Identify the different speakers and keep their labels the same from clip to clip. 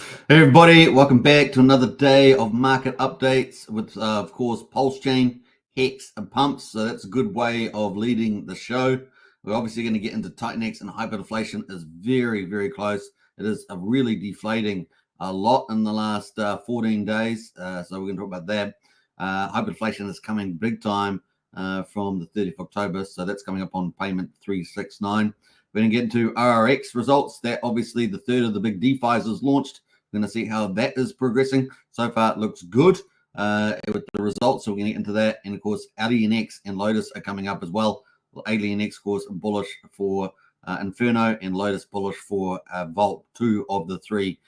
Speaker 1: Hey everybody, welcome back to another day of market updates with, of course, Pulsechain, Hex, and Pumps. So that's a good way of leading the show. We're obviously going to get into TitanX, and HyperDeflation is very, very close. It is really deflating a lot in the last 14 days. So we're going to talk about that. HyperDeflation is coming big time from the 30th of October. So that's coming up on payment 369. We're going to get into ORX results. That obviously the third of the big DeFis is launched. We're going to see how that is progressing. So far, it looks good with the results. So we're going to get into that. And of course, AlienX and Lotus are coming up as well. AlienX, of course, bullish for Inferno, and Lotus bullish for Vault, two of the three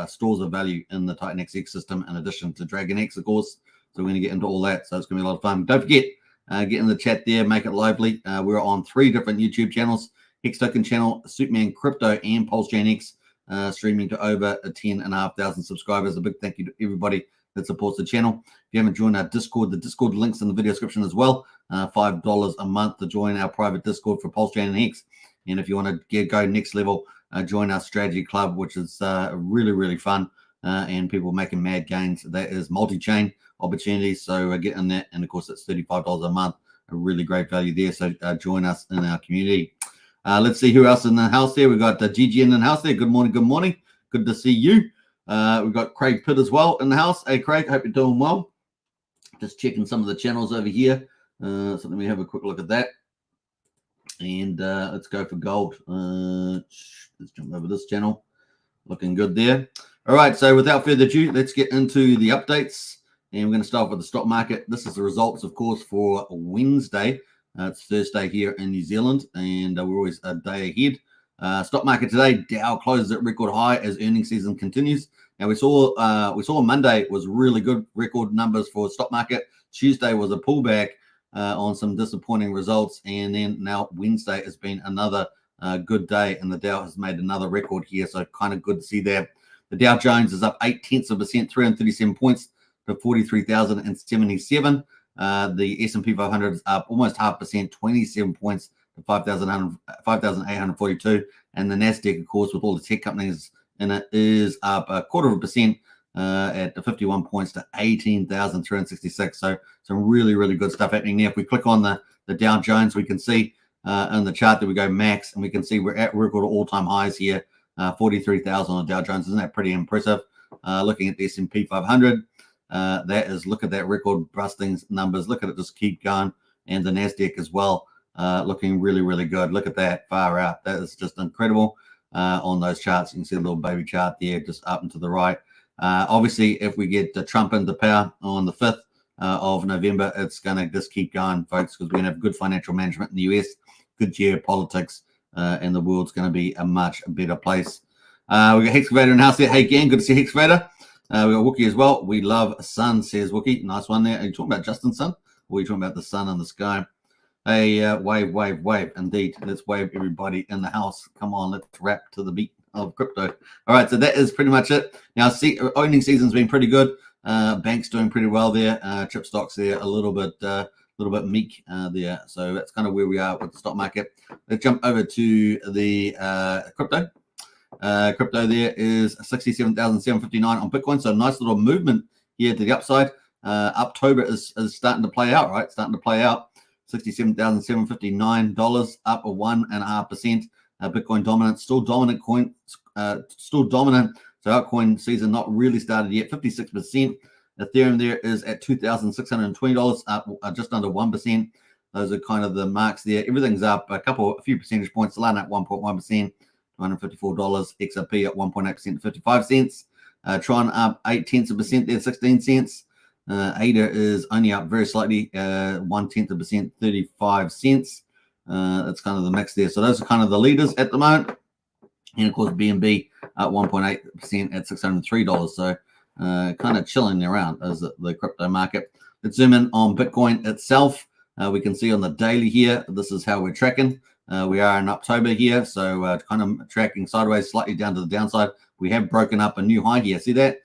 Speaker 1: stores of value in the TitanX ecosystem, in addition to DragonX, of course. So we're going to get into all that. So it's going to be a lot of fun. Don't forget, get in the chat there, make it lively. We're on 3 different YouTube channels: Hex Token channel, Superman Crypto, and Pulsechain X. Streaming to over 10,500 subscribers. A big thank you to everybody that supports the channel. If you haven't joined our Discord, the Discord link's in the video description as well. $5 a month to join our private Discord for Pulsechain and Hex. And if you want to go next level, join our strategy club, which is really, really fun, and people making mad gains. That is multi-chain opportunities. So get in that. And of course, it's $35 a month. A really great value there. So join us in our community. Let's see who else in the house there. We've got GG in the house there. Good morning. Good morning. Good to see you. We've got Craig Pitt as well in the house. Hey, Craig, hope you're doing well. Just checking some of the channels over here. So let me have a quick look at that. And let's go for gold. Let's jump over this channel. Looking good there. All right. So without further ado, let's get into the updates. And we're going to start with the stock market. This is the results, of course, for Wednesday. It's Thursday here in New Zealand, and we're always a day ahead. Stock market today, Dow closes at record high as earnings season continues. Now we saw Monday was really good record numbers for stock market. Tuesday was a pullback on some disappointing results, and then now Wednesday has been another good day, and the Dow has made another record here. So kind of good to see that. The Dow Jones is up 0.8%, 337 points to 43,077. The S&P 500 is up almost 0.5%, 27 points to 5,842. And the NASDAQ, of course, with all the tech companies in it, is up 0.25% at 51 points to 18,366. So some really, really good stuff happening there. If we click on the Dow Jones, we can see in the chart that we go max, and we can see we're at record all-time highs here, 43,000 on the Dow Jones. Isn't that pretty impressive? Looking at the S&P 500, that is, look at that record busting numbers. Look at it just keep going. And the NASDAQ as well, looking really, really good. Look at that, far out. That is just incredible on those charts. You can see a little baby chart there, just up and to the right. Obviously, if we get Trump into power on the 5th of November, it's going to just keep going, folks, because we're going to have good financial management in the US, good geopolitics, and the world's going to be a much better place. We got Hexcavator in house there. Hey, gang, good to see Hexcavator. We got Wookie as well. We love sun, says Wookie. Nice one there. Are you talking about Justin's sun? Or are you talking about the sun in the sky? Hey, wave, wave, wave. Indeed. Let's wave everybody in the house. Come on, let's rap to the beat of crypto. All right, so that is pretty much it. Now, owning season's been pretty good. Banks doing pretty well there. Chip stocks there a little bit meek there. So that's kind of where we are with the stock market. Let's jump over to the crypto. Crypto there is 67,759 on Bitcoin. So a nice little movement here to the upside. October is starting to play out, right? Starting to play out. $67,759, up 1.5%. Bitcoin dominant, still dominant coin, still dominant. So altcoin season not really started yet. 56%. Ethereum there is at $2,620, up just under 1%. Those are kind of the marks there. Everything's up a few percentage points. Solana at 1.1%. $254. XRP at 1.8% to 55 cents. Tron up 0.8% there, 16 cents. ADA is only up very slightly, 0.1%, 35 cents. That's kind of the mix there. So those are kind of the leaders at the moment. And of course, BNB at 1.8% at $603. So kind of chilling around as the crypto market. Let's zoom in on Bitcoin itself. We can see on the daily here, this is how we're tracking. We are in October here, so kind of tracking sideways, slightly down to the downside. We have broken up a new high here. See that?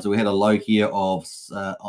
Speaker 1: So we had a low here of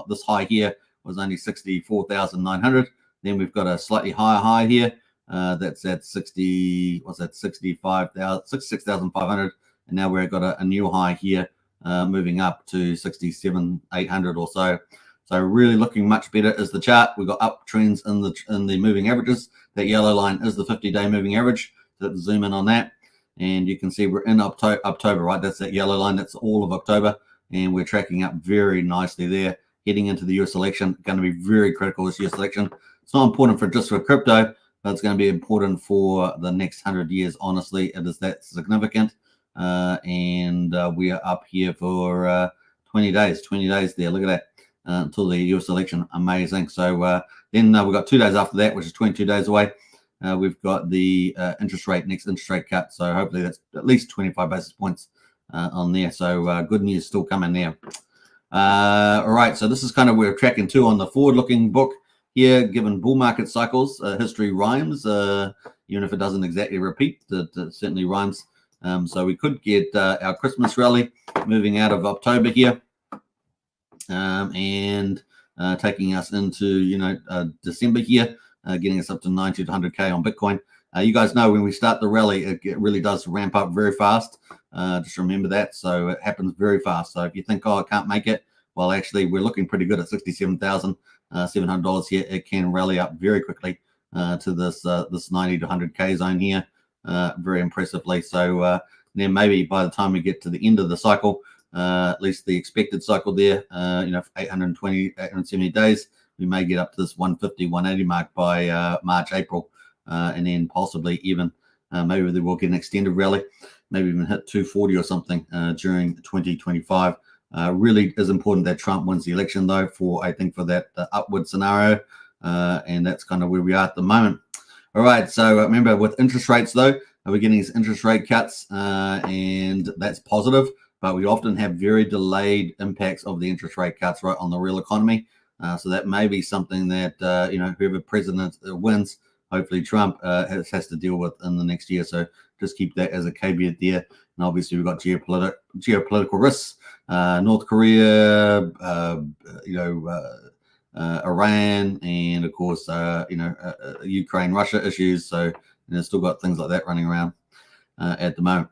Speaker 1: this high here was only 64,900. Then we've got a slightly higher high here. That's at 66,500. and now we've got a new high here, moving up to 67,800 or so. So really looking much better is the chart. We've got uptrends in the moving averages. That yellow line is the 50-day moving average. So let's zoom in on that, and you can see we're in October, right? That's that yellow line. That's all of October, and we're tracking up very nicely there. Heading into the US election, going to be very critical this US election. It's not important just for crypto, but it's going to be important for the next 100 years. Honestly, it is that significant. And we are up here for 20 days. 20 days there. Look at that. Until the US election. Amazing. So then we've got 2 days after that, which is 22 days away. We've got the next interest rate cut. So hopefully that's at least 25 basis points on there. So good news still coming there. All right. So this is kind of where we're tracking to on the forward-looking book here. Given bull market cycles, history rhymes. Even if it doesn't exactly repeat, it certainly rhymes. So we could get our Christmas rally moving out of October here. And taking us into December here, getting us up to 90 to 100k on Bitcoin. You guys know when we start the rally, it really does ramp up very fast. Just remember that. So it happens very fast. So if you think, oh, I can't make it, well, actually, we're looking pretty good at $67,700 here. It can rally up very quickly to this 90 to 100k zone here, very impressively. So then maybe by the time we get to the end of the cycle, at least the expected cycle there, 820, 870 days, we may get up to this 150, 180 mark by March, April, and then possibly even maybe they will get an extended rally, maybe even hit 240 or something during 2025. Really is important that Trump wins the election, though, I think for that upward scenario, and that's kind of where we are at the moment. All right, so remember with interest rates, though, we're getting these interest rate cuts, and that's positive. But we often have very delayed impacts of the interest rate cuts right on the real economy. So that may be something that, whoever president wins, hopefully Trump has to deal with in the next year. So just keep that as a caveat there. And obviously we've got geopolitical risks, North Korea, Iran, and of course, Ukraine, Russia issues. So still got things like that running around at the moment.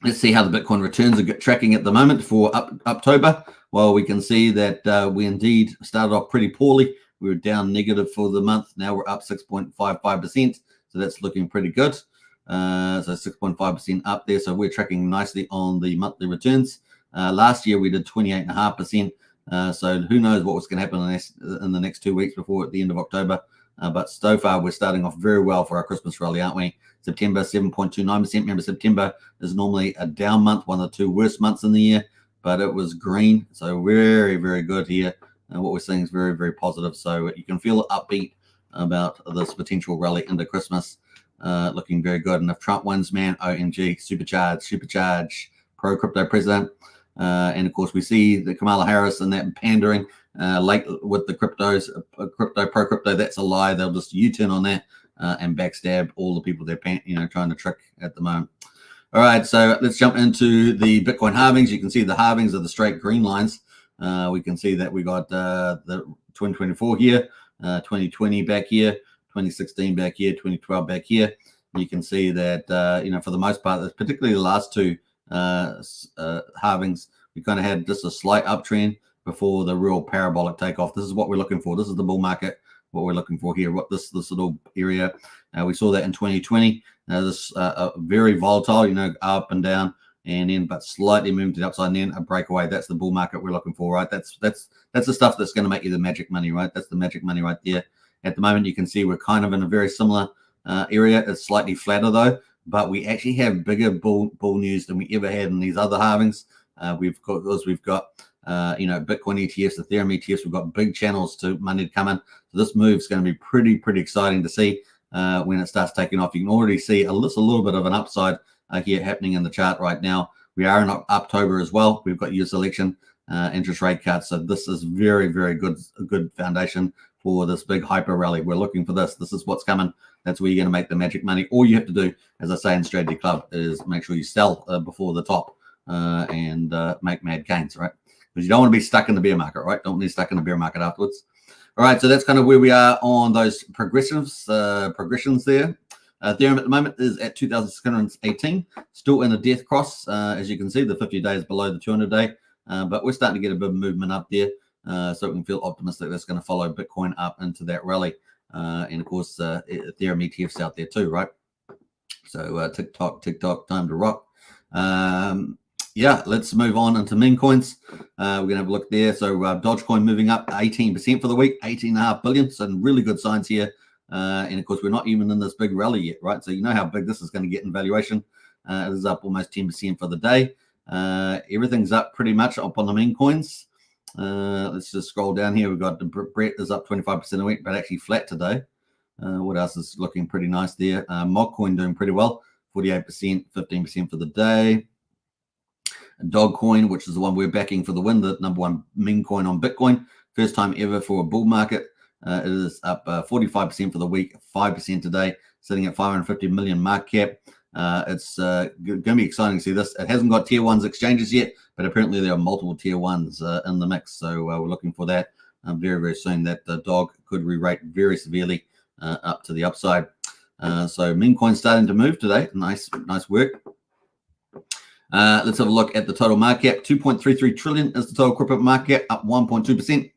Speaker 1: Let's see how the Bitcoin returns are tracking at the moment for October. Well, we can see that we indeed started off pretty poorly. We were down negative for the month. Now we're up 6.55%. So that's looking pretty good. So 6.5% up there. So we're tracking nicely on the monthly returns. Last year we did 28.5%. So who knows what was going to happen in the next 2 weeks before at the end of October. But so far we're starting off very well for our Christmas rally, aren't we? September, 7.29%. Remember, September is normally a down month, one of the 2 worst months in the year, but it was green. So very, very good here. And what we're seeing is very, very positive. So you can feel upbeat about this potential rally into Christmas. Looking very good. And if Trump wins, man, OMG, supercharge, pro-crypto president. And of course, we see the Kamala Harris and that pandering late with the pro-crypto. That's a lie. They'll just U-turn on that. And backstab all the people they're trying to trick at the moment. All right, so let's jump into the Bitcoin halvings. You can see the halvings are the straight green lines. We can see that we got the 2024 here, 2020 back here, 2016 back here, 2012 back here. You can see that for the most part, particularly the last two halvings, we kind of had just a slight uptrend before the real parabolic takeoff. This is what we're looking for. This is the bull market. What we're looking for here, what this little area. We saw that in 2020. This very volatile, up and down, and then but slightly moved to the upside, and then a breakaway. That's the bull market we're looking for, right? That's the stuff that's going to make you the magic money, right? That's the magic money right there. At the moment, you can see we're kind of in a very similar area. It's slightly flatter though, but we actually have bigger bull news than we ever had in these other halvings. We've got Bitcoin ETFs, Ethereum ETFs. We've got big channels to money to come in. So this move is going to be pretty exciting to see when it starts taking off. You can already see a little bit of an upside here happening in the chart right now. We are in October as well. We've got US election, interest rate cuts. So this is very good foundation for this big hyper rally. We're looking for this. This is what's coming. That's where you're going to make the magic money. All you have to do, as I say in Strategy Club, is make sure you sell before the top and make mad gains, right? Because you don't want to be stuck in the bear market, right? Don't want to be stuck in the bear market afterwards. All right, so that's kind of where we are on those progressions there. Ethereum at the moment is at 2,618, still in a death cross. As you can see, the 50 days below the 200-day, but we're starting to get a bit of movement up there. So we can feel optimistic that's going to follow Bitcoin up into that rally. And of course, Ethereum ETFs out there too, right? So TikTok, time to rock. Yeah, let's move on into meme coins. We're going to have a look there. So Dogecoin moving up 18% for the week, 18.5 billion. So really good signs here. And of course, we're not even in this big rally yet, right? So you know how big this is going to get in valuation. It is up almost 10% for the day. Everything's up pretty much up on the meme coins. Let's just scroll down here. We've got the Brett is up 25% a week, but actually flat today. What else is looking pretty nice there? Mogcoin doing pretty well, 48%, 15% for the day. Dogcoin, which is the one we're backing for the win, the number one meme coin on Bitcoin. First time ever for a bull market. It is up 45% for the week, 5% today, sitting at 550 million market cap. It's going to be exciting to see this. It hasn't got tier ones exchanges yet, but apparently there are multiple tier ones in the mix. So we're looking for that very, very soon. That the dog could re-rate very severely up to the upside. So meme coin starting to move today. Nice work. Let's have a look at the total market cap. 2.33 trillion is the total crypto market cap, up 1.2%.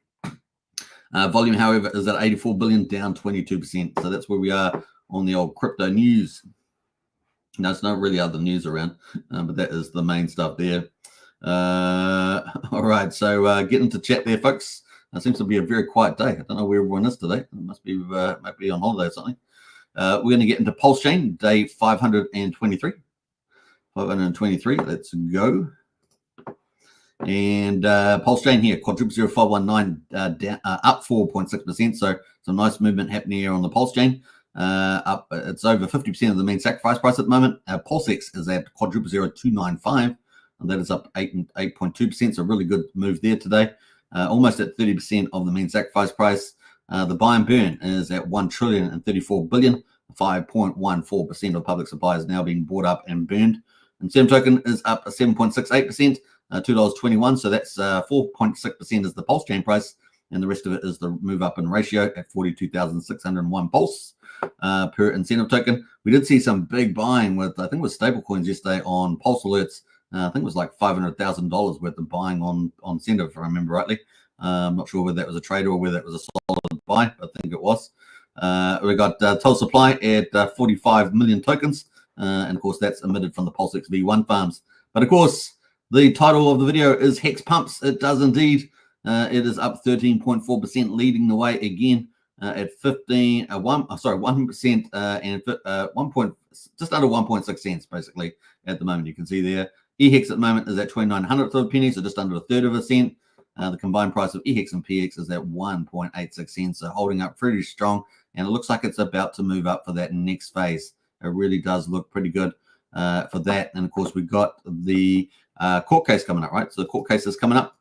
Speaker 1: Volume, however, is at 84 billion, down 22%. So that's where we are on the old crypto news. Now, it's not really other news around, but that is the main stuff there. All right, so getting to chat there, folks. It seems to be a very quiet day. I don't know where everyone is today. It must be on holiday or something. We're going to get into Pulsechain, day 523. 523, let's go. And Pulsechain here, quadruple 0519, up 4.6%. So some nice movement happening here on the Pulsechain. Up, it's over 50% of the mean sacrifice price at the moment. PulseX is at quadruple 0295, and that is up 8.2%. So really good move there today. Almost at 30% of the mean sacrifice price. The buy and burn is at 1,034 billion. 5.14% of public supply is now being bought up and burned. And SEM token is up 7.68%, $2.21. So that's 4.6% is the Pulsechain price, and the rest of it is the move up in ratio at 42,601 Pulse per incentive token. We did see some big buying with, I think it was stable coins yesterday on Pulse alerts. I think it was like $500,000 worth of buying on incentive, if I remember rightly. I'm not sure whether that was a trade or whether it was a solid buy. I think it was. We got total supply at 45 million tokens. And of course, that's emitted from the Pulsex V1 farms. But of course, the title of the video is Hex Pumps. It does indeed. It is up 13.4%, leading the way again at 1% and just under 1.6 cents basically at the moment. You can see there. EHEX at the moment is at 2900th of a penny, so just under a third of a cent. The combined price of EHEX and PX is at 1.86 cents, so holding up pretty strong. And it looks like it's about to move up for that next phase. It really does look pretty good for that. And of course, we've got the court case coming up, right? So the court case is coming up.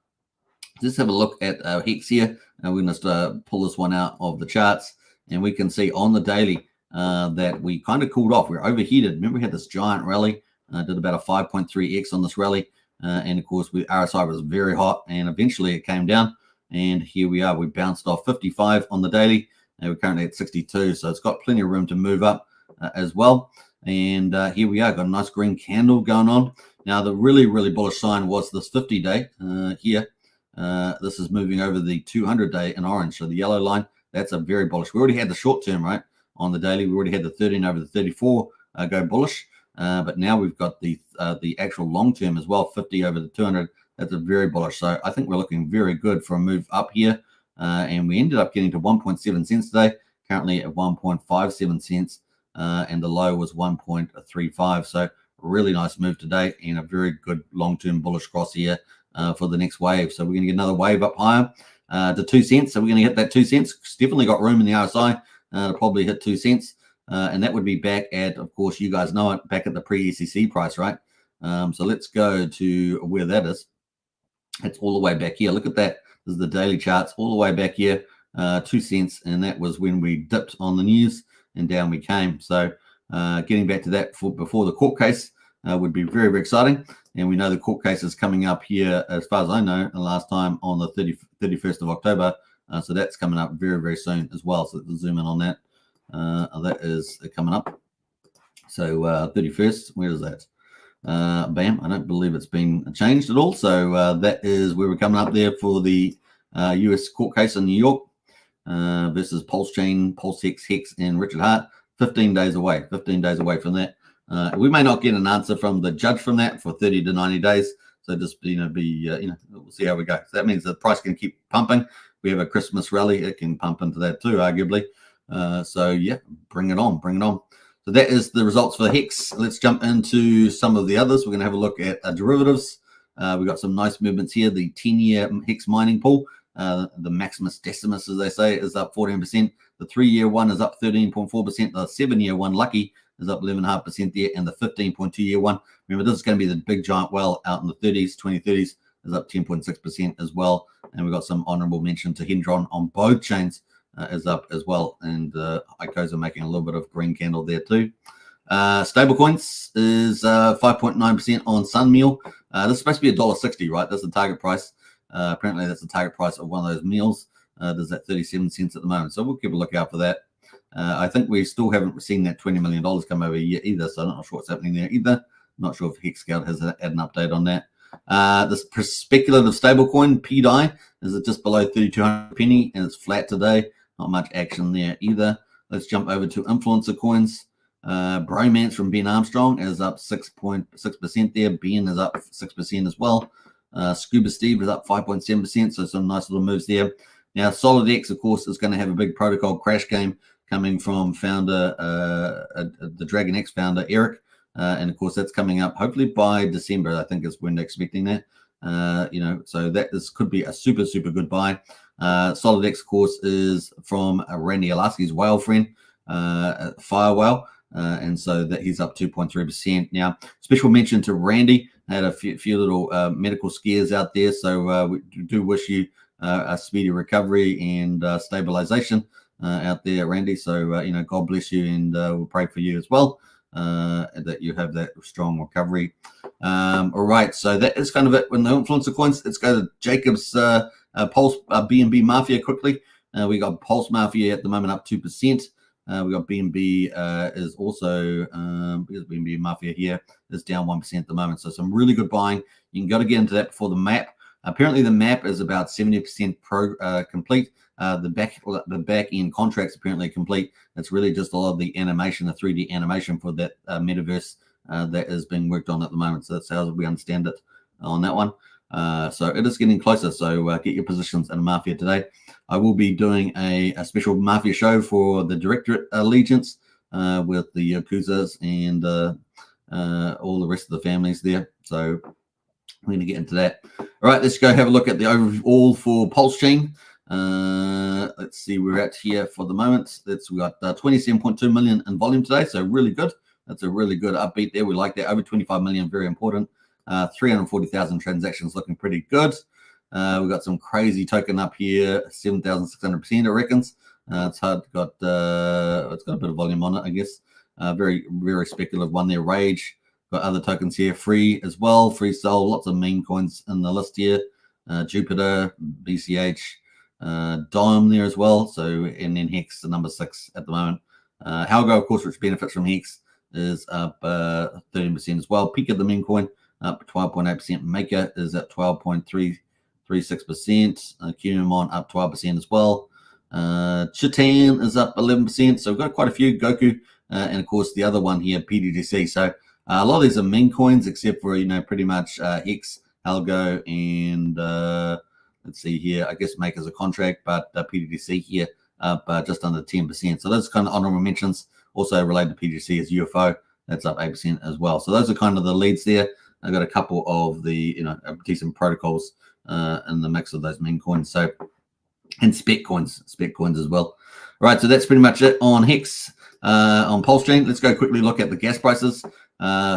Speaker 1: Just have a look at Hex here. And we're going to pull this one out of the charts. And we can see on the daily that we kind of cooled off. We're overheated. Remember, we had this giant rally. Did about a 5.3x on this rally. And of course, RSI was very hot. And eventually it came down. And here we are. We bounced off 55 on the daily. And we're currently at 62. So it's got plenty of room to move up as well. And here we are, got a nice green candle going on. Now, the really, really bullish sign was this 50-day here. This is moving over the 200-day in orange. So the yellow line, that's a very bullish. We already had the short term, right, on the daily. We already had the 13 over the 34 go bullish. But now we've got the actual long term as well, 50 over the 200. That's a very bullish. So I think we're looking very good for a move up here. And we ended up getting to 1.7 cents today, currently at 1.57 cents. And the low was 1.35. So really nice move today and a very good long-term bullish cross here for the next wave. So we're going to get another wave up higher to 2 cents. So we're going to hit that 2 cents. It's definitely got room in the RSI to probably hit 2 cents. And that would be back at, of course, you guys know it, back at the pre-SEC price, right? So let's go to where that is. It's all the way back here. Look at that. This is the daily charts all the way back here, 2 cents. And that was when we dipped on the news and down we came. So getting back to that before the court case would be very, very exciting. And we know the court case is coming up here, as far as I know, the last time on the 31st of October. So that's coming up very, very soon as well. So let's zoom in on that. That is coming up. So 31st, where is that? Bam, I don't believe it's been changed at all. So that is where we're coming up there for the US court case in New York versus Pulsechain, Pulsechain, Hex, and Richard Hart. 15 days away. 15 days away from that. We may not get an answer from the judge from that for 30 to 90 days. So just we'll see how we go. So that means the price can keep pumping. We have a Christmas rally; it can pump into that too, arguably. So yeah, bring it on, bring it on. So that is the results for Hex. Let's jump into some of the others. We're going to have a look at derivatives. We've got some nice movements here. The 10-year Hex mining pool, the Maximus Decimus, as they say, is up 14%. The 3-year one is up 13.4%. The 7-year one, Lucky, is up 11.5% there. And the 15.2-year one, remember, this is going to be the big giant well out in the 30s, 2030s, is up 10.6% as well. And we've got some honorable mention to Hendron on both chains. Is up as well, and ICOs are making a little bit of green candle there too. Stablecoins is 5.9% on Sunmeal. This is supposed to be $1.60, right? That's the target price. Apparently, that's the target price of one of those meals. There's at 37 cents at the moment, so we'll keep a look out for that. I think we still haven't seen that $20 million come over yet either, so I'm not sure what's happening there either. Not sure if HexScout has had an update on that. This speculative stablecoin, PDI, is just below 3,200 penny, and it's flat today. Not much action there either. Let's jump over to influencer coins. Bromance from Ben Armstrong is up 6.6% there. Ben is up 6% as well. Scuba Steve is up 5.7%, so some nice little moves there. Now, SolidX, of course, is going to have a big protocol crash game coming from founder, the Dragon X founder, Eric. And of course, that's coming up hopefully by December, I think is when they're expecting that. So this could be a super, super good buy. SolidX, of course, is from Randy Alaski's whale friend, Fire Whale. And so that he's up 2.3%. Now, special mention to Randy. Had a few little medical scares out there. So we do wish you a speedy recovery and stabilization out there, Randy. So, God bless you, and we'll pray for you as well. That you have that strong recovery. All right, so that is kind of it when the influencer coins. Let's go to Jacob's Pulse BNB Mafia quickly. We got Pulse Mafia at the moment up 2%. We got BNB is also because BNB Mafia here is down 1% at the moment. So some really good buying. You can go to get into that before the map. Apparently the map is about 70% complete. The back end contracts apparently complete. It's really just a lot of the animation, the 3D animation for that metaverse that is being worked on at the moment. So that's how we understand it on that one. So it is getting closer. So get your positions in Mafia today. I will be doing a special Mafia show for the Directorate Allegiance with the Yakuzas and all the rest of the families there. So we're going to get into that. All right, let's go have a look at the overall for Pulsechain. Let's see where we're at here for the moment. We got 27.2 million in volume today, so really good. That's a really good upbeat there. We like that. Over 25 million, very important. 340,000 transactions, looking pretty good. We've got some crazy token up here, 7,600%, I reckons. It's hard. It's got a bit of volume on it, I guess. Very, very speculative one there. Rage. Got other tokens here, free as well. Free Soul. Lots of meme coins in the list here. Jupiter, BCH, Dime there as well. So, and then Hex, the number 6 at the moment. Halgo, of course, which benefits from Hex, is up 13% as well. Peak of the meme coin up 12.8%. Maker is at 12.336%. Cumulon up 12% as well. Chitan is up 11%. So we've got quite a few. Goku, and of course the other one here, PDDC. So a lot of these are meme coins, except for pretty much Hex, Algo, and let's see here. I guess Maker's a contract, but PDDC here up just under 10%. So those kind of honorable mentions. Also related to PDDC is UFO. That's up 8% as well. So those are kind of the leads there. I've got a couple of the decent protocols in the mix of those meme coins. So, and spec coins as well. All right, so that's pretty much it on Hex. On Pulsechain, let's go quickly look at the gas prices.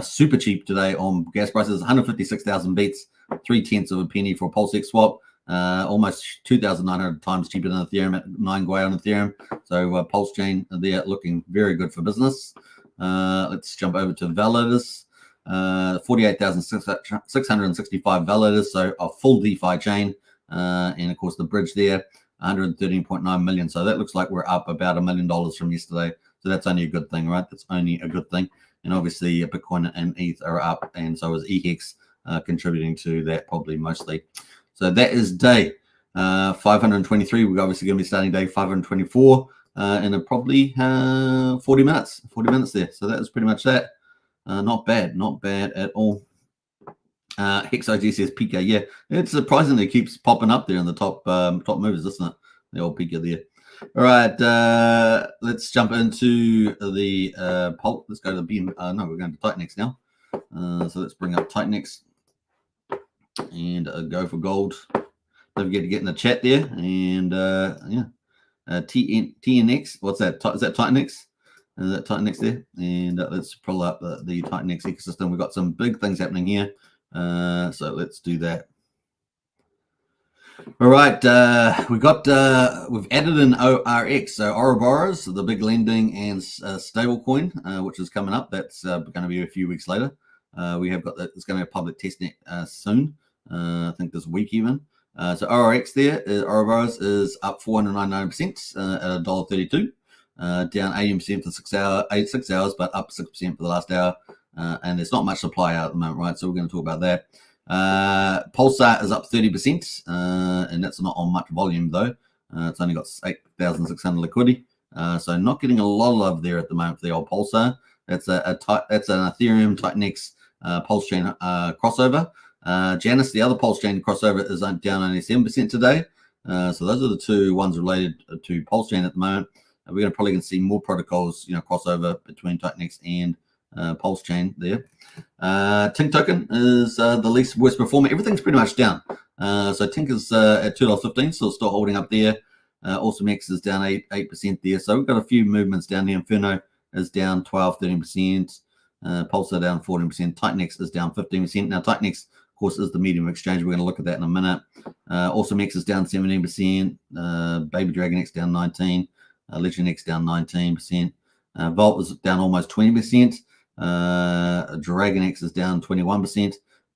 Speaker 1: Super cheap today on gas prices. 156,000 beats, 0.3 of a penny for a Pulsechain swap. Almost 2,900 times cheaper than Ethereum at 9 Gwei on Ethereum. So Pulsechain, they're looking very good for business. Let's jump over to validators. 48,665 validators, so a full DeFi chain, and of course the bridge there, 113.9 million. So that looks like we're up about $1 million from yesterday. So that's only a good thing, right? That's only a good thing. and obviously Bitcoin and ETH are up, and so is EHEX contributing to that probably mostly. So that is day 523. We're obviously going to be starting day 524 in probably 40 minutes. 40 minutes there. So that is pretty much that. Not bad at all. Hex IG says Pika. Yeah, it's surprisingly keeps popping up there in the top movers, isn't it? The old Pika there. All right, let's jump into the Pulse. Let's go to the BM. No, we're going to TitanX now. So let's bring up TitanX and go for gold. Don't forget to get in the chat there. And yeah, TNX. What's that? Is that TitanX? Is that TitanX there? And let's pull up the TitanX ecosystem. We've got some big things happening here. So let's do that. All right, we've added an ORX, so Ouroboros, the big lending and stable coin, which is coming up. That's going to be a few weeks later. We have got that. It's going to be a public testnet soon. I think this week even. So ORX there, Ouroboros is up 499% at $1.32, down 80% for 6 hours, but up 6% for the last hour. And there's not much supply out at the moment, right? So we're going to talk about that. Pulsar is up 30%, and that's not on much volume though. It's only got 8,600 liquidity, so not getting a lot of love there at the moment for the old Pulsar. That's that's an Ethereum TitanX Pulsechain crossover. Janus, the other Pulsechain crossover, is down only 7% today. So those are the two ones related to Pulsechain at the moment. We're going to probably see more protocols, crossover between TitanX and Pulsechain there. Tink token is the least worst performer. Everything's pretty much down. So Tink is at $2.15, so it's still holding up there. AwesomeX is down 8% there. So we've got a few movements down there. Inferno is down 13%. Pulsar down 14%. TitanX is down 15%. Now TitanX, of course, is the medium exchange. We're going to look at that in a minute. AwesomeX is down 17%. Baby DragonX down 19%. LegionX down 19%. Vault is down almost 20%. DragonX is down 21%.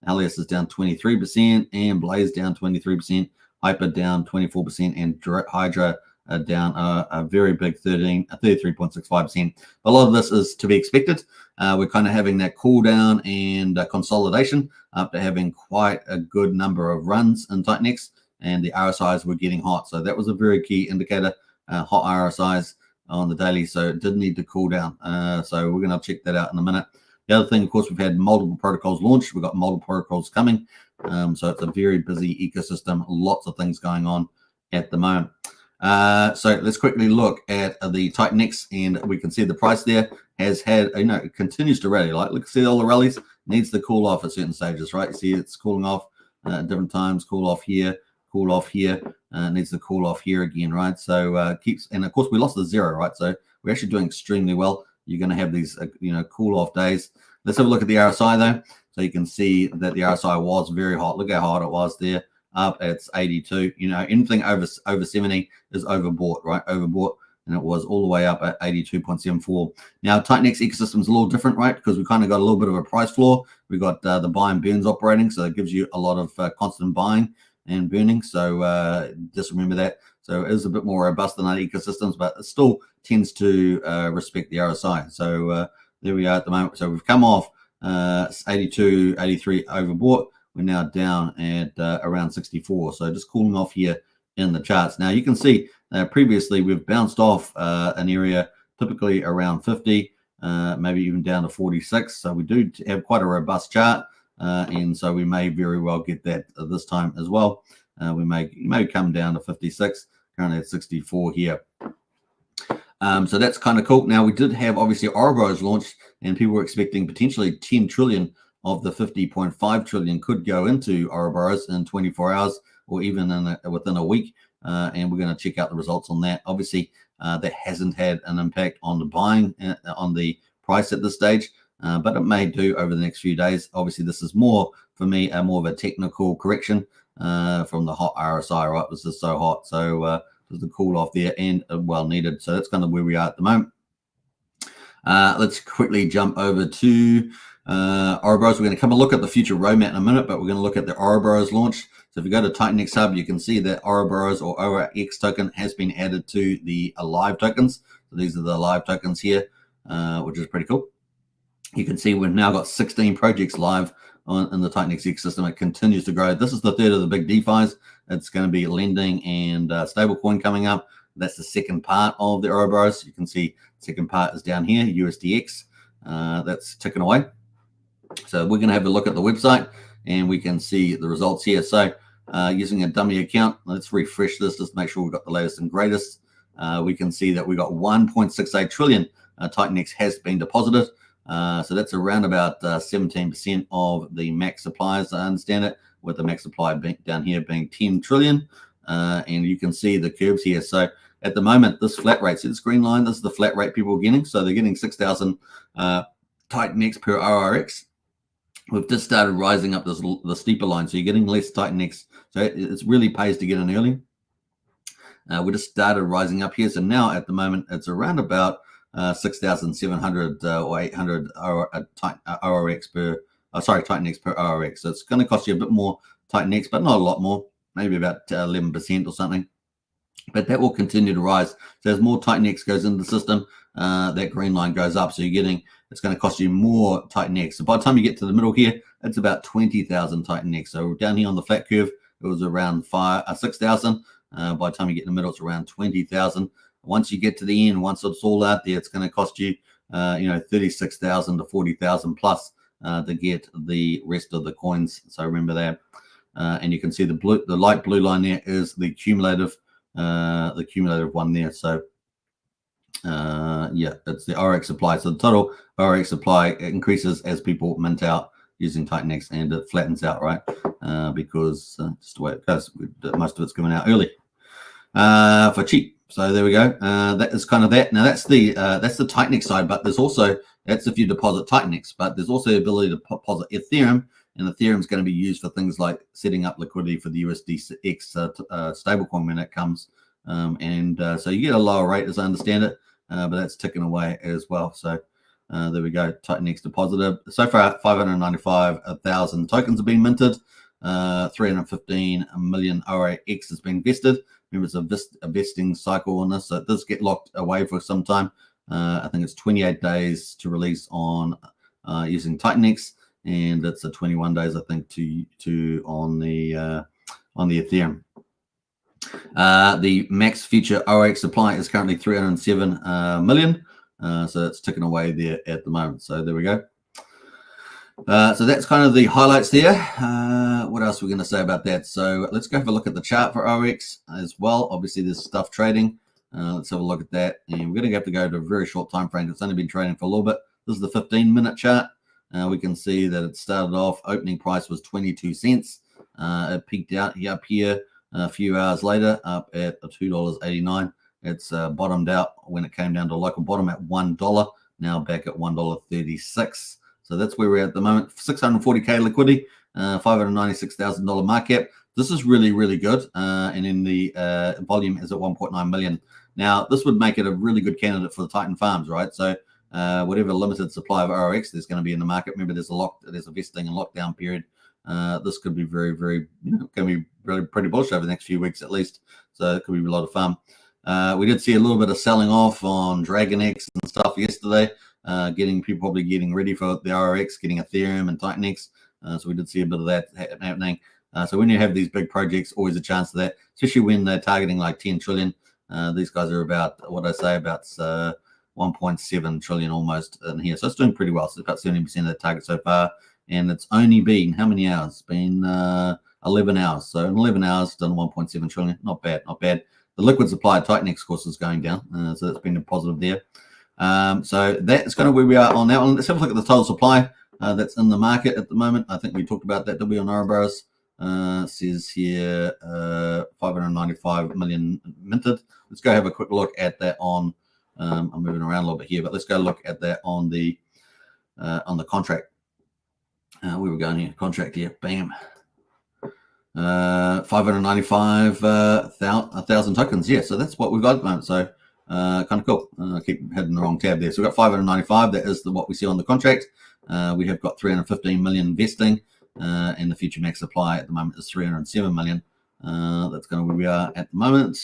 Speaker 1: Alias is down 23%. And Blaze down 23%. Hyper down 24%. And Hydra down a very big 33.65%. A lot of this is to be expected. We're kind of having that cool down and consolidation after having quite a good number of runs in TitanX, and the RSIs were getting hot. So that was a very key indicator, hot RSIs on the daily. So it did need to cool down. So we're going to check that out in a minute. The other thing, of course, we've had multiple protocols launched. We've got multiple protocols coming. So it's a very busy ecosystem. Lots of things going on at the moment. So let's quickly look at the TitanX, and we can see the price there has had, it continues to rally. Like, see all the rallies, needs to cool off at certain stages, right? You see it's cooling off at different times, cool off here, needs to cool off here again, right? So and of course we lost the zero, right? So we're actually doing extremely well. You're going to have these, cool off days. Let's have a look at the RSI though. So you can see that the RSI was very hot. Look how hot it was there. Up at 82. Anything over 70 is overbought, right? Overbought, and it was all the way up at 82.74. Now TitanX ecosystem is a little different, right? Because we kind of got a little bit of a price floor. We got the buy and burns operating, so it gives you a lot of constant buying and burning. So just remember that. So it is a bit more robust than other ecosystems, but it still tends to respect the RSI. So there we are at the moment. So we've come off 82, 83 overbought. We're now down at around 64. So just cooling off here in the charts. Now you can see previously we've bounced off an area typically around 50, maybe even down to 46. So we do have quite a robust chart. And so we may very well get that this time as well. We may come down to 56, currently at 64 here. So that's kind of cool. Now we did have obviously Ouroboros launched, and people were expecting potentially 10 trillion of the 50.5 trillion could go into Ouroboros in 24 hours or even within a week. And we're going to check out the results on that. Obviously, that hasn't had an impact on the buying, on the price at this stage, but it may do over the next few days. Obviously, this is more, for me, more of a technical correction from the hot RSI, right? It was just so hot. So there's a cool off there and well needed. So that's kind of where we are at the moment. Let's quickly jump over to Ouroboros. We're going to come and look at the future roadmap in a minute, but we're going to look at the Ouroboros launch. So if you go to TitanX Hub, you can see that Ouroboros or ORX token has been added to the live tokens. So these are the live tokens here, which is pretty cool. You can see we've now got 16 projects live in the TitanX ecosystem. It continues to grow. This is the third of the big DeFis. It's going to be lending and stablecoin coming up. That's the second part of the Ouroboros. You can see the second part is down here, USDX. That's ticking away. So we're going to have a look at the website and we can see the results here. So using a dummy account, let's refresh this just to make sure we've got the latest and greatest. We can see that we got 1.68 trillion TitanX has been deposited. So that's around about 17% of the max supply, as I understand it, with the max supply down here being 10 trillion. And you can see the curves here. So at the moment, this flat rate, see this green line, this is the flat rate people are getting. So they're getting 6,000 TitanX per ORX. We've just started rising up the steeper line. So you're getting less TitanX. So it really pays to get in early. We just started rising up here. So now at the moment, it's around about 6,700 or 800 ORX per, TitanX per ORX. So it's going to cost you a bit more TitanX, but not a lot more, maybe about 11% or something. But that will continue to rise. So as more TitanX goes into the system, that green line goes up. So it's going to cost you more TitanX. So by the time you get to the middle here, it's about 20,000 TitanX. So down here on the flat curve, it was around 6,000. By the time you get in the middle, it's around 20,000. Once you get to the end, once it's all out there, it's going to cost you, 36,000 to 40,000 plus to get the rest of the coins. So remember that. And you can see the light blue line there is the cumulative one there. So it's the ORX supply. So the total ORX supply increases as people mint out using TitanX, and it flattens out, right? Because just the way it goes, most of it's coming out early for cheap. So there we go. That is kind of that. Now that's the TitanX side, but that's if you deposit TitanX, but there's also the ability to deposit Ethereum, and Ethereum is going to be used for things like setting up liquidity for the USDX stablecoin when it comes. So you get a lower rate, as I understand it, but that's ticking away as well. So there we go. TitanX deposited. So far, 595,000 tokens have been minted. 315 million ORX has been vested. Remember, it's a vesting cycle on this, so it does get locked away for some time. I think it's 28 days to release on using TitanX, and it's a 21 days, I think, to on the Ethereum. The max future ORX supply is currently 307 million, so it's ticking away there at the moment. So there we go. So that's kind of the highlights there. What else are we going to say about that? So let's go have a look at the chart for ORX as well. Obviously, there's stuff trading. Let's have a look at that. And we're going to have to go to a very short time frame. It's only been trading for a little bit. This is the 15-minute chart. We can see that it started off, opening price was 22 cents. It peaked out up here a few hours later, up at $2.89. It's bottomed out when it came down to a local bottom at $1. Now back at $1.36. So that's where we're at the moment. 640K liquidity, $596,000 market cap. This is really, really good. And in the volume is at 1.9 million. Now, this would make it a really good candidate for the Titan Farms, right? So whatever limited supply of ORX there's going to be in the market. Remember, there's a vesting and lockdown period. This could be very, very, going to be really pretty bullish over the next few weeks at least. So it could be a lot of fun. We did see a little bit of selling off on DragonX and stuff yesterday. People probably getting ready for the ORX, getting Ethereum and TitanX. So we did see a bit of that happening. So when you have these big projects, always a chance of that, especially when they're targeting like 10 trillion. These guys are about 1.7 trillion almost in here. So it's doing pretty well. So it's about 70% of the target so far. And it's only been, how many hours? It's been 11 hours. So in 11 hours, done 1.7 trillion. Not bad, not bad. The liquid supply of TitanX, of course, is going down. So that's been a positive there. So that's kind of where we are on that one. Let's have a look at the total supply that's in the market at the moment. I think we talked about that. That'll be on Ouroboros. Says here 595 million minted. Let's go have a quick look at that on. I'm moving around a little bit here, but let's go look at that on the contract. We were going here, contract here. Bam. 595,000 tokens. Yeah, so that's what we've got at the moment. So kind of cool. I keep heading the wrong tab there. So we've got 595. That is what we see on the contract. We have got 315 million vesting, and the future max supply at the moment is 307 million. That's kind of where we are at the moment.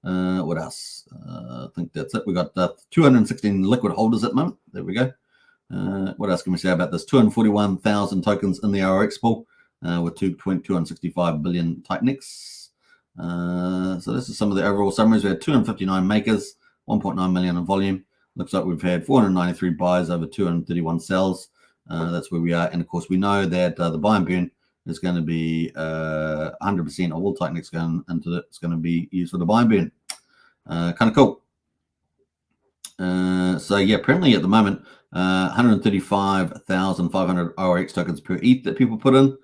Speaker 1: What else? I think that's it. We've got 216 liquid holders at the moment. There we go. What else can we say about this? 241,000 tokens in the ORX pool with 265 billion TitanX. So this is some of the overall summaries. We had 259 makers, 1.9 million in volume. Looks like we've had 493 buys over 231 sells. That's where we are. And of course, we know that the buy and burn is going to be 100% of all TitanX going into it. It's going to be used for the buy and burn. Kind of cool. So yeah, apparently at the moment, 135,500 ORX tokens per ETH that people put in.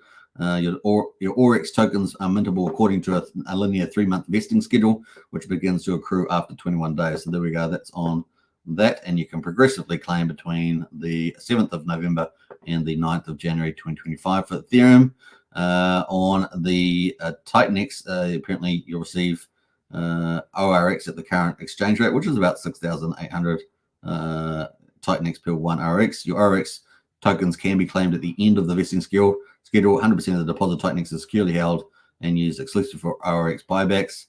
Speaker 1: Your ORX tokens are mintable according to a linear 3-month vesting schedule, which begins to accrue after 21 days. So there we go. That's on that, and you can progressively claim between the 7th of November and the 9th of January 2025 for Ethereum. On the TitanX, apparently you'll receive ORX at the current exchange rate, which is about 6,800 TitanX per 1 ORX. Your ORX tokens can be claimed at the end of the vesting schedule. 100% of the deposit TitanX is securely held and used exclusively for ORX buybacks.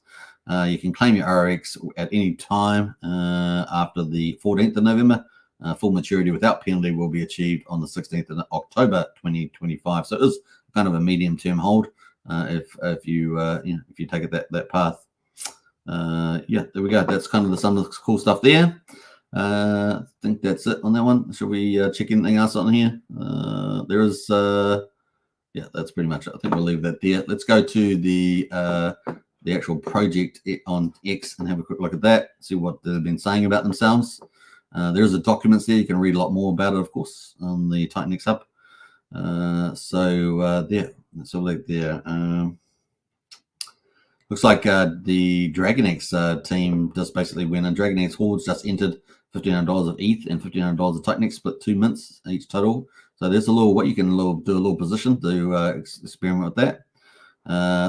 Speaker 1: You can claim your ORX at any time after the 14th of November. Full maturity without penalty will be achieved on the 16th of October 2025. So it is kind of a medium-term hold if you take it that path. Yeah, there we go. That's kind of some of the cool stuff there. I think that's it on that one. Should we check anything else on here? There is, yeah, that's pretty much it. I think we'll leave that there. Let's go to the actual project on X and have a quick look at that, see what they've been saying about themselves. There's the documents there. You can read a lot more about it, of course, on the TitanX Hub. There, let's have a look there. Looks like the DragonX team just basically went, and DragonX Hordes just entered $1,500 of ETH and $1,500 of TitanX, split 2 mints each total. So there's a little, what you can do a little position to experiment with that.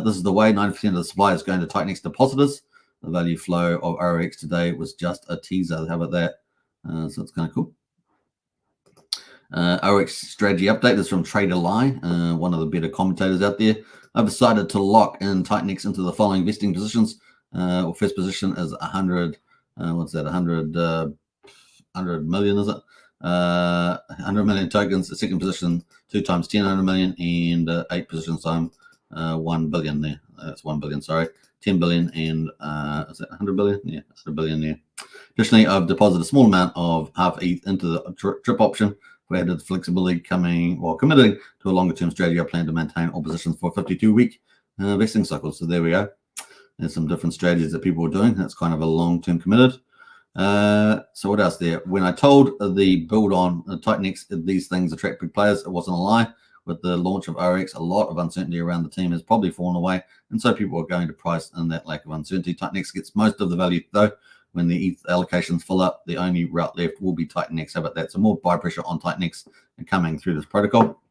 Speaker 1: This is the way 90% of the supply is going to TitanX depositors. The value flow of ORX today was just a teaser. How about that? So it's kind of cool. ORX strategy update is from Trader Lie, one of the better commentators out there. I've decided to lock in TitanX into the following vesting positions. First position is 100. What's that? 100 million, is it? 100 million tokens. The second position, 2 times 10, 100 million, and 8 positions time 1 billion there. That's 1 billion, sorry. 10 billion and is that 100 billion? Yeah, that's 100 billion there. Additionally, I've deposited a small amount of half ETH into the drip option for added flexibility, committing to a longer term strategy. I plan to maintain all positions for 52-week vesting cycles. So there we go. There's some different strategies that people are doing. That's kind of a long-term committed. So what else there? When I told the build on TitanX, these things attract big players, it wasn't a lie. With the launch of ORX, a lot of uncertainty around the team has probably fallen away, and so people are going to price in that lack of uncertainty. TitanX gets most of the value, though. When the ETH allocations fill up, the only route left will be TitanX. How about that? So more buy pressure on TitanX and coming through this protocol.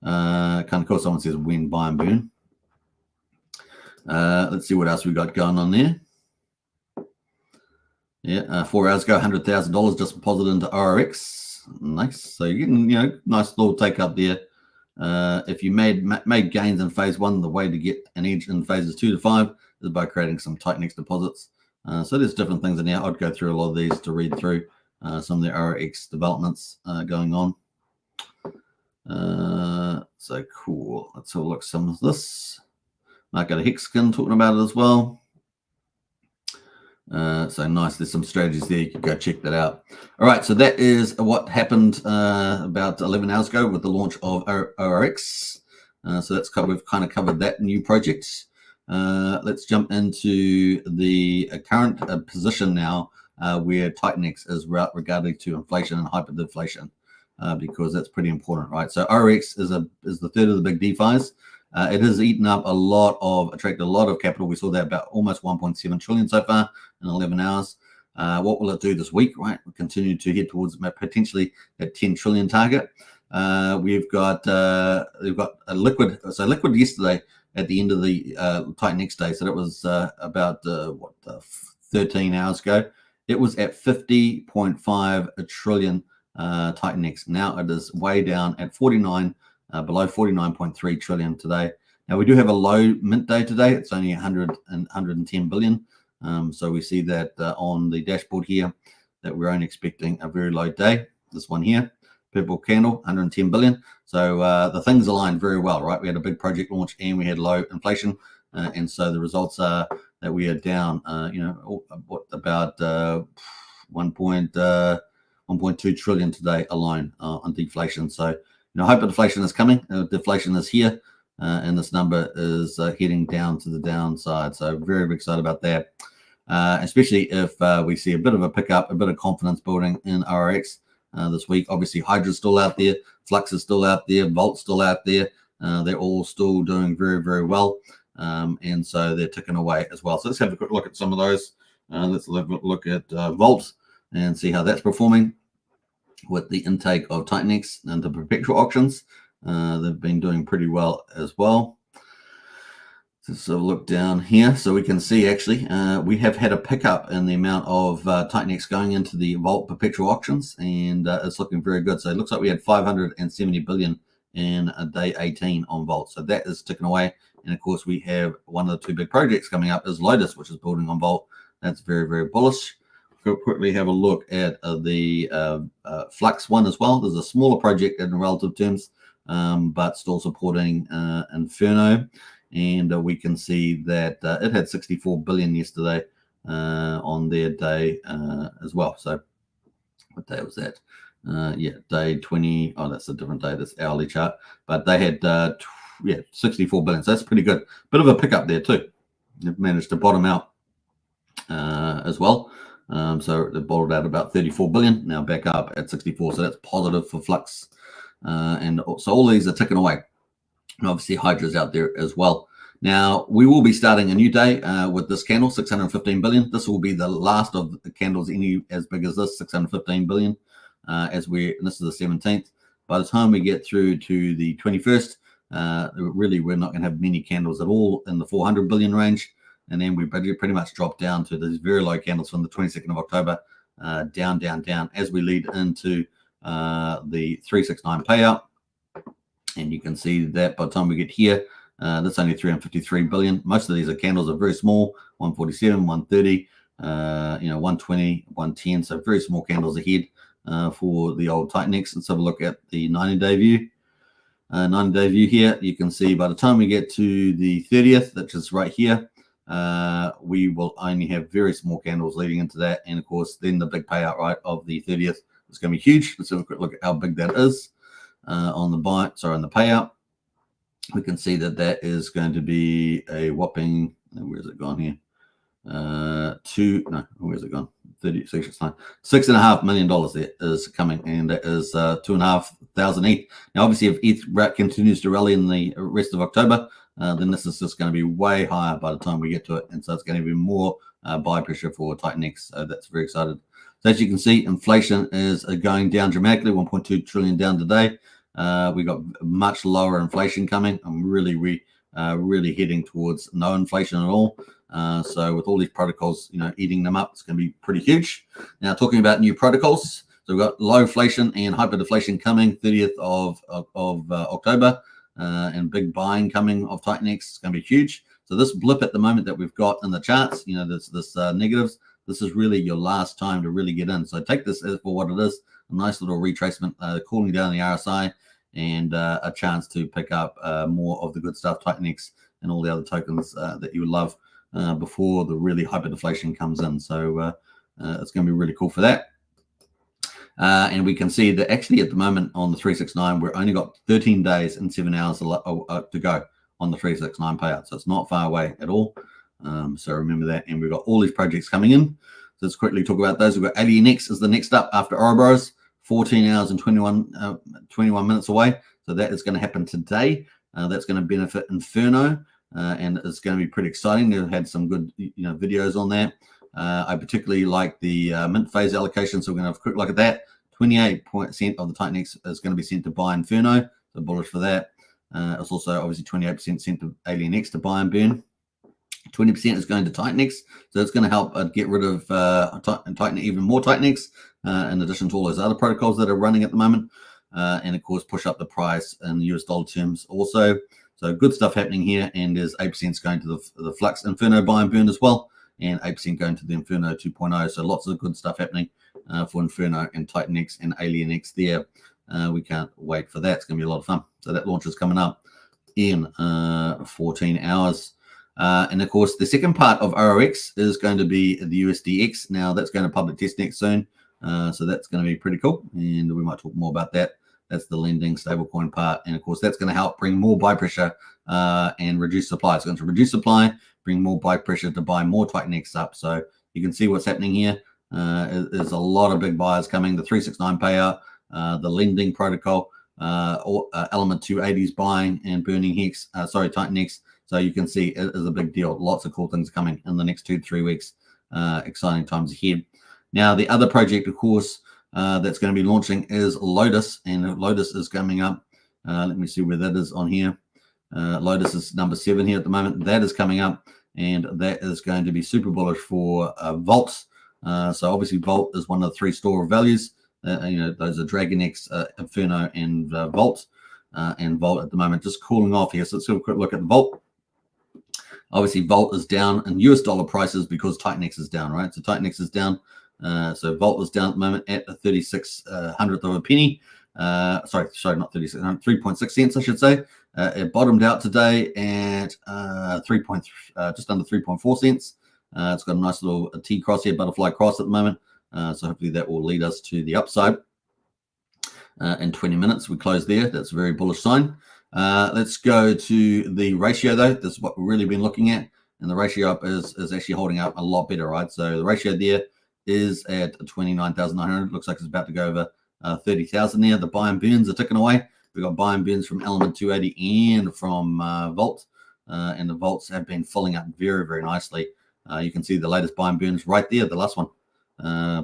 Speaker 1: Kind of cool. Someone says when buy and burn. Let's see what else we got going on there. Yeah, 4 hours ago, $100,000 just deposited into ORX. Nice. So you're getting, nice little take up there. If you made gains in phase 1, the way to get an edge in phases 2 to 5 is by creating some TitanX deposits. So there's different things in here. I'd go through a lot of these to read through some of the ORX developments going on. So cool. Let's have a look at some of this. Might got a Hex skin talking about it as well. So nice. There's some strategies there. You can go check that out. All right. So that is what happened about 11 hours ago with the launch of ORX. So that's we've kind of covered that new project. Let's jump into the current position now where TitanX is regarding to inflation and hyperdeflation because that's pretty important, right? So ORX is the third of the big DeFis. It has eaten up attracted a lot of capital. We saw that about almost 1.7 trillion so far in 11 hours. What will it do this week, right? We'll continue to head towards potentially that 10 trillion target. We've got a liquid. So liquid yesterday at the end of the TitanX day. So that was about 13 hours ago. It was at 50.5 trillion TitanX. Now it is way down at 49. Below 49.3 trillion today. Now we do have a low mint day today. It's only 110 billion. So we see that on the dashboard here that we're only expecting a very low day. This one here. purple candle, 110 billion. So the things aligned very well, right? We had a big project launch and we had low inflation. And so the results are that we are down, about 1.2 trillion today alone on deflation. So, hyperdeflation is coming. Deflation is here. And this number is heading down to the downside. So very, very excited about that. Especially if we see a bit of a pickup, a bit of confidence building in ORX this week. Obviously, Hydra's still out there, Flux is still out there, Volt's still out there. They're all still doing very, very well. And so they're ticking away as well. So let's have a quick look at some of those. Let's look at Volt and see how that's performing with the intake of TitanX and the perpetual auctions. They've been doing pretty well as well. So look down here, so we can see actually we have had a pickup in the amount of TitanX going into the Volt perpetual auctions, and it's looking very good. So it looks like we had 570 billion in day 18 on Volt. So that is ticking away. And of course, we have one of the two big projects coming up is Lotus, which is building on Volt. That's very, very bullish. We'll quickly have a look at the Flux one as well. There's a smaller project in relative terms, but still supporting Inferno. And we can see that it had 64 billion yesterday on their day as well. So what day was that? Day 20. Oh, that's a different day. That's hourly chart. But they had 64 billion. So that's pretty good. Bit of a pickup there too. They've managed to bottom out as well. So they bottled out about 34 billion. Now back up at 64. So that's positive for Flux. And so all these are ticking away. And obviously Hydra's out there as well. Now we will be starting a new day with this candle, 615 billion. This will be the last of the candles any as big as this, 615 billion. This is the 17th. By the time we get through to the 21st, really we're not going to have many candles at all in the 400 billion range. And then we pretty much drop down to these very low candles from the 22nd of October, down as we lead into the 369 payout. And you can see that by the time we get here, that's only 353 billion. Most of these candles are very small, 147, 130, 120, 110. So very small candles ahead for the old TitanX. Let's have a look at the 90-day view. 90-day view here, you can see by the time we get to the 30th, which is right here, we will only have very small candles leading into that. And of course, then the big payout right of the 30th is going to be huge. Let's have a quick look at how big that is. On the payout, we can see that that is going to be a whopping, where's it gone here? Where's it gone? $6.5 million there is coming, and that is 2,500 ETH. Now, obviously, if ETH continues to rally in the rest of October, then this is just going to be way higher by the time we get to it, and so it's going to be more buy pressure for TitanX. So that's very excited. So as you can see, inflation is going down dramatically, 1.2 trillion down today. We got much lower inflation coming. I'm really heading towards no inflation at all. So with all these protocols, eating them up, it's going to be pretty huge. Now, talking about new protocols, so we've got low inflation and hyperdeflation coming 30th of October, and big buying coming of TitanX. It's going to be huge. So this blip at the moment that we've got in the charts, this negatives, this is really your last time to really get in. So take this for what it is, a nice little retracement, cooling down the RSI, and a chance to pick up more of the good stuff, TitanX and all the other tokens that you would love before the really hyperdeflation comes in. So it's going to be really cool for that. And we can see that actually at the moment on the 369, we're only got 13 days and 7 hours to go on the 369 payout. So it's not far away at all. So remember that. And we've got all these projects coming in. So let's quickly talk about those. We've got AlienX is the next up after Ouroboros, 14 hours and 21 minutes away. So that is going to happen today. That's going to benefit Inferno, and it's going to be pretty exciting. They've had some good videos on that. I particularly like the mint phase allocation, so we're going to have a quick look at that. 28% of the TitanX is going to be sent to buy Inferno, so bullish for that. It's also obviously 28% sent to AlienX to buy and burn. 20% is going to TitanX, so it's going to help get rid of Titan even more TitanX, in addition to all those other protocols that are running at the moment, and of course push up the price in US dollar terms also. So good stuff happening here, and there's 8% going to the Flux Inferno buy and burn as well, and 8% going to the Inferno 2.0. So lots of good stuff happening for Inferno and TitanX and AlienX there. We can't wait for that. It's going to be a lot of fun. So that launch is coming up in 14 hours. And of course, the second part of ORX is going to be the USDX. Now that's going to public test next soon. So that's going to be pretty cool. And we might talk more about that. That's the lending stablecoin part. And of course, that's going to help bring more buy pressure and reduce supply. It's going to reduce supply, bring more buy pressure to buy more TitanX up. So you can see what's happening here. There's a lot of big buyers coming. The 369 payout, the lending protocol, element 280s buying and burning Hex, TitanX. So you can see it is a big deal. Lots of cool things coming in the next 2 to 3 weeks. Exciting times ahead. Now, the other project, of course, that's going to be launching is Lotus, and Lotus is coming up. Let me see where that is on here. Lotus is number 7 here at the moment. That is coming up, and that is going to be super bullish for vaults. So obviously, Vault is one of the 3 store of values. Those are DragonX, Inferno, and Vault. And Vault at the moment just cooling off here. So let's have a quick look at Vault. Obviously, Vault is down in US dollar prices because TitanX is down, right? So TitanX is down. So Vault is down at the moment at a 3600th of a penny. Sorry, not 36, 3.6 cents, I should say. It bottomed out today at just under 3.4 cents. It's got a nice little T cross here, butterfly cross at the moment. So hopefully that will lead us to the upside. In 20 minutes, we close there. That's a very bullish sign. Let's go to the ratio, though. This is what we've really been looking at. And the ratio up is actually holding up a lot better, right? So the ratio there is at 29,900. Looks like it's about to go over 30,000 there. The buy and burns are ticking away. We've got buy and burns from element 280 and from Vault. And the Vaults have been filling up very, very nicely. You can see the latest buy and burns right there. The last one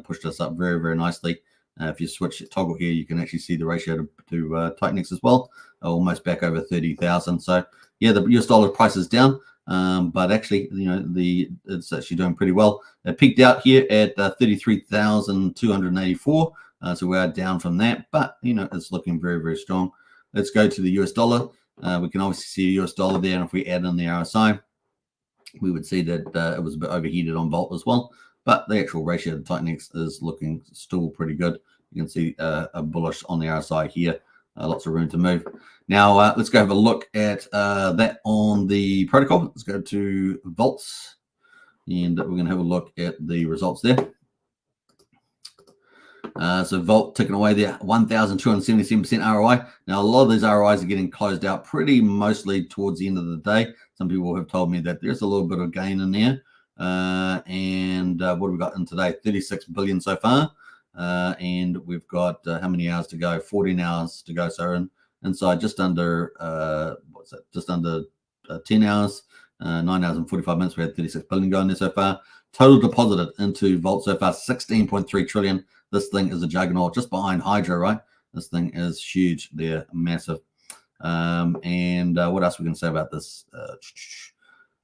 Speaker 1: pushed us up very, very nicely. If you switch toggle here, you can actually see the ratio to TitanX as well, almost back over 30,000. So yeah, the US dollar price is down, but actually, it's actually doing pretty well. It peaked out here at 33,284. So we are down from that, but it's looking very, very strong. Let's go to the US dollar. We can obviously see a US dollar there, and if we add in the RSI, we would see that it was a bit overheated on Vault as well. But the actual ratio to TitanX is looking still pretty good. You can see a bullish on the RSI here. Lots of room to move. Now, let's go have a look at that on the protocol. Let's go to Vaults, and we're going to have a look at the results there. So Vault ticking away there, 1,277% ROI. Now, a lot of these ROIs are getting closed out pretty mostly towards the end of the day. Some people have told me that there's a little bit of gain in there. And what have we got in today? 36 billion so far. And we've got how many hours to go? 14 hours to go. So inside just under, just under 10 hours, 9 hours and 45 minutes. We had 36 billion going there so far. Total deposited into Vault so far, 16.3 trillion. This thing is a juggernaut just behind Hydra, right? This thing is huge. They're massive. And what else we can say about this?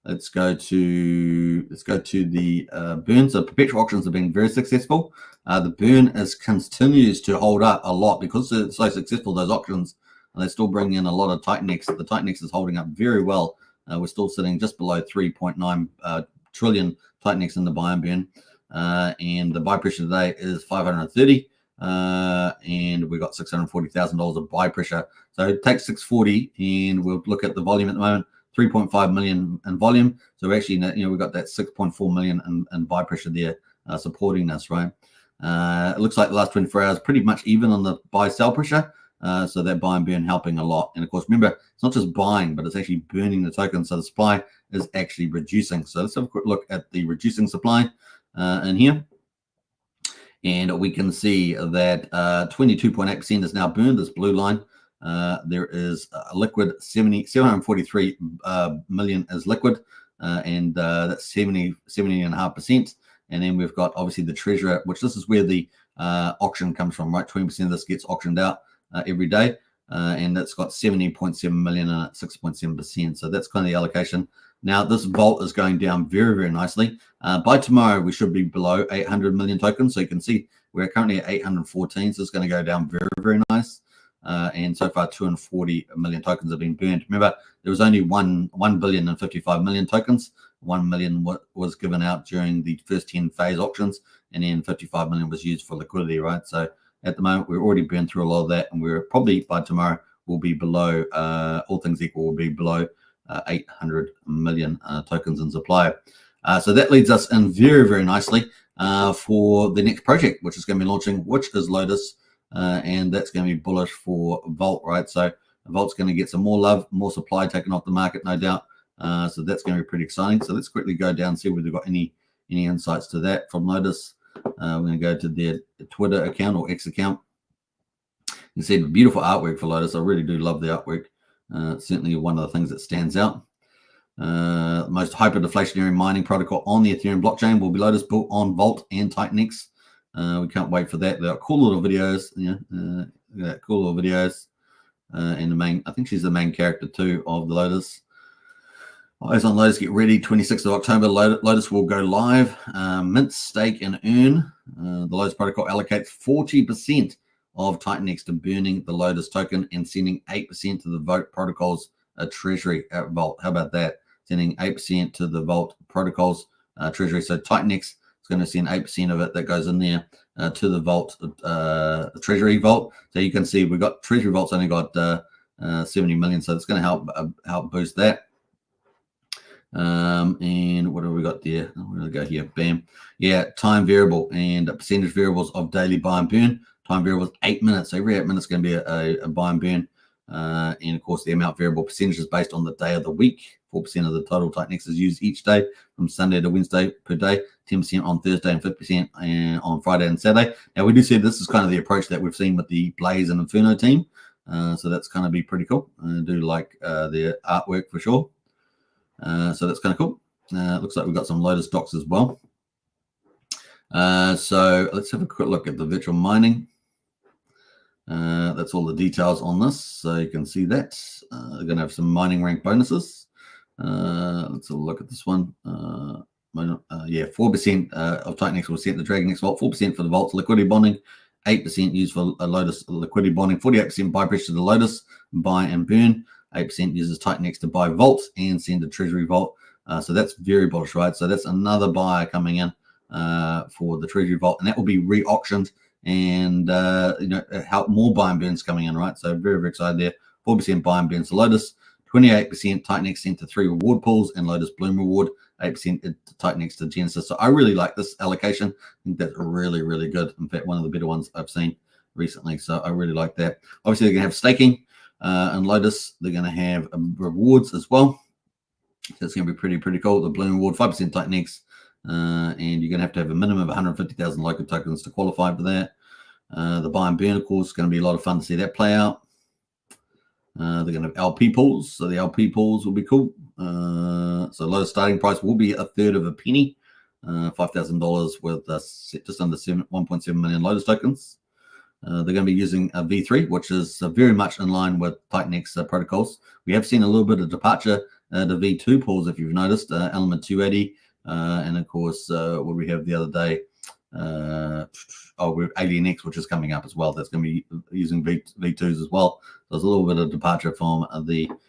Speaker 1: Let's go to the burn. So perpetual auctions have been very successful. The burn continues to hold up a lot because it's so successful, those auctions, and they still bring in a lot of TitanX. The TitanX is holding up very well. We're still sitting just below 3.9 trillion TitanX in the buy and burn. And the buy pressure today is 530. And we've got $640,000 of buy pressure. So take 640 and we'll look at the volume at the moment. 3.5 million in volume. So actually, we've got that 6.4 million in buy pressure there supporting us, right? It looks like the last 24 hours pretty much even on the buy sell pressure. So that buy and burn helping a lot. And of course, remember, it's not just buying, but it's actually burning the token. So the supply is actually reducing. So let's have a quick look at the reducing supply in here. And we can see that 22.8% is now burned, this blue line. There is a liquid 743 million is liquid, and that's 70.5%. And then we've got obviously the treasurer, which this is where the auction comes from, right? 20% of this gets auctioned out every day, and that's got 70.7 million and 6.7%. So that's kind of the allocation. Now this Vault is going down very, very nicely. By tomorrow, we should be below 800 million tokens. So you can see we're currently at 814. So it's going to go down very, very nice. And so far, 240 million tokens have been burned. Remember, there was only 1 billion and 55 million tokens. 1 million was given out during the first 10 phase auctions, and then 55 million was used for liquidity, right? So at the moment. We're already burned through a lot of that, and we're probably by tomorrow will be below, all things equal, will be below 800 million tokens in supply. So that leads us in very, very nicely for the next project, which is going to be launching, which is Lotus, and that's going to be bullish for Vault, right? So Vault's going to get some more love, more supply taken off the market, no doubt. So that's going to be pretty exciting. So let's quickly go down and see whether we've got any insights to that from Lotus. We're going to go to their Twitter account or X account. You see beautiful artwork for Lotus. I really do love the artwork. Certainly one of the things that stands out. Most hyper-deflationary mining protocol on the Ethereum blockchain will be Lotus, built on Vault and TitanX. We can't wait for that. They're cool little videos. Cool little videos. And the main, I think she's the main character too of the Lotus. Eyes on Lotus, get ready. 26th of October, Lotus will go live. Mint, stake, and earn. The Lotus protocol allocates 40% of TitanX to burning the Lotus token and sending 8% to the Vote protocol's treasury at Vault. How about that? Sending 8% to the Vault protocol's treasury. So TitanX is going to send 8% of it that goes in there to the Vault treasury Vault. So you can see we've got treasury Vault's only got 70 million, so it's going to help boost that. And what have we got there? We're going to go here. Bam. Yeah, time variable and percentage variables of daily buy and burn. Time variable is 8 minutes. So every 8 minutes is going to be a buy and burn. And of course, the amount variable percentage is based on the day of the week. 4% of the total TitanX is used each day from Sunday to Wednesday per day, 10% on Thursday and 50% on Friday and Saturday. Now, we do see this is kind of the approach that we've seen with the Blaze and Inferno team. So that's going to be pretty cool. I do like their artwork for sure. So that's kind of cool. Looks like we've got some Lotus docs as well. So let's have a quick look at the virtual mining. That's all the details on this. So you can see that. They're going to have some mining rank bonuses. Let's have a look at this one. Yeah, 4% of TitanX will send the DragonX Vault, 4% for the Vault's liquidity bonding, 8% used for Lotus liquidity bonding, 48% buy pressure to the Lotus, buy and burn, 8% uses TitanX to buy Vault and send to Treasury Vault. So that's very bullish, right? So that's another buyer coming in for the Treasury Vault, and that will be re-auctioned and help more buy and burns coming in, right? So very, very excited there. 4% buy and burns to Lotus, 28% TitanX sent to 3 reward pools and Lotus Bloom reward, 8% TitanX to Genesis. So I really like this allocation. I think that's really, really good. In fact, one of the better ones I've seen recently. So I really like that. Obviously, they're going to have staking and Lotus. They're going to have rewards as well. So it's going to be pretty cool. The Bloom reward, 5% TitanX. And you're going to have a minimum of 150,000 local tokens to qualify for that. The buy and burn, of course, is going to be a lot of fun to see that play out. They're going to have LP pools, so the LP pools will be cool. So Lotus starting price will be a third of a penny, $5,000 with just under 1.7 million Lotus tokens. They're going to be using a V3, which is very much in line with TitanX protocols. We have seen a little bit of departure to V2 pools, if you've noticed, Element 280, and of course, what we have the other day, with AlienX, which is coming up as well. That's going to be using V2s as well. There's a little bit of departure from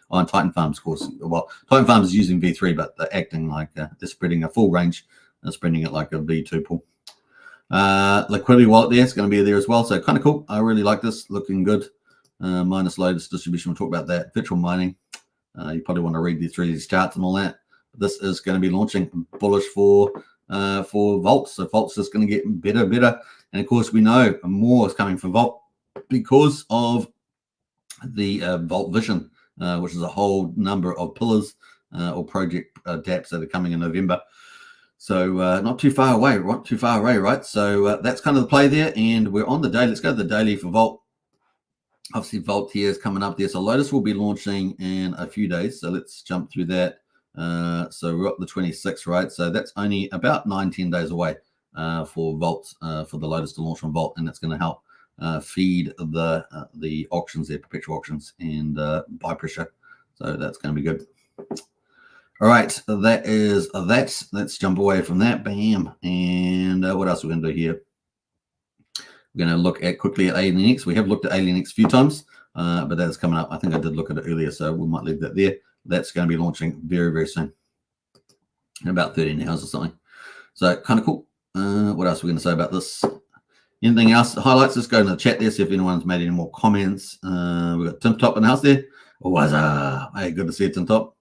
Speaker 1: on Titan Farms, of course. Well, Titan Farms is using V3, but they're acting like they're spreading a full range, spreading it like a V2 pool. Liquidity wallet there is going to be there as well. So kind of cool. I really like this. Looking good. Minus Lotus distribution. We'll talk about that. Virtual mining. You probably want to read through these charts and all that. But this is going to be launching bullish for Vault. So Vault's just going to get better. And of course, we know more is coming for Vault because of the Vault Vision, which is a whole number of pillars or project dApps that are coming in November. So not too far away, right? So that's kind of the play there. And we're on the daily. Let's go to the daily for Vault. Obviously, Vault here is coming up there. So Lotus will be launching in a few days. So let's jump through that. So we're up the 26th, right? So that's only about 9-10 days away for Vault, for the Lotus to launch on Vault, and that's going to help feed the auctions there, perpetual auctions, and buy pressure. So that's going to be good. All right, that is that. Let's jump away from that. Bam. And what else are we going to do here? We're going to look quickly at AlienX. We have looked at AlienX a few times, but that's coming up. I think I did look at it earlier, so we might leave that there. That's going to be launching very, very soon, in about 13 hours or something. So kind of cool. What else are we going to say about this? Anything else highlights? Let's go in the chat there, see if anyone's made any more comments. We've got Tim Top in the house there. Always, hey, good to see you, Tim Top.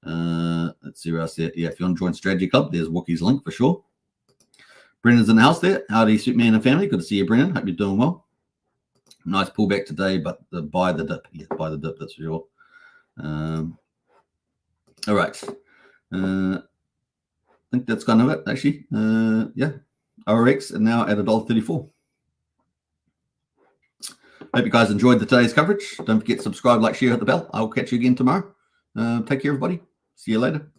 Speaker 1: Let's see where else there. Yeah, if you want to join Strategy Club, there's Wookie's link for sure. Brendan's in the house there. Howdy, Superman and family. Good to see you, Brendan. Hope you're doing well. Nice pullback today, but buy the dip. Yeah, buy the dip, that's for sure. All right. I think that's kind of it, actually. Yeah. ORX and now at $1.34. Hope you guys enjoyed today's coverage. Don't forget to subscribe, like, share, hit the bell. I'll catch you again tomorrow. Take care, everybody. See you later.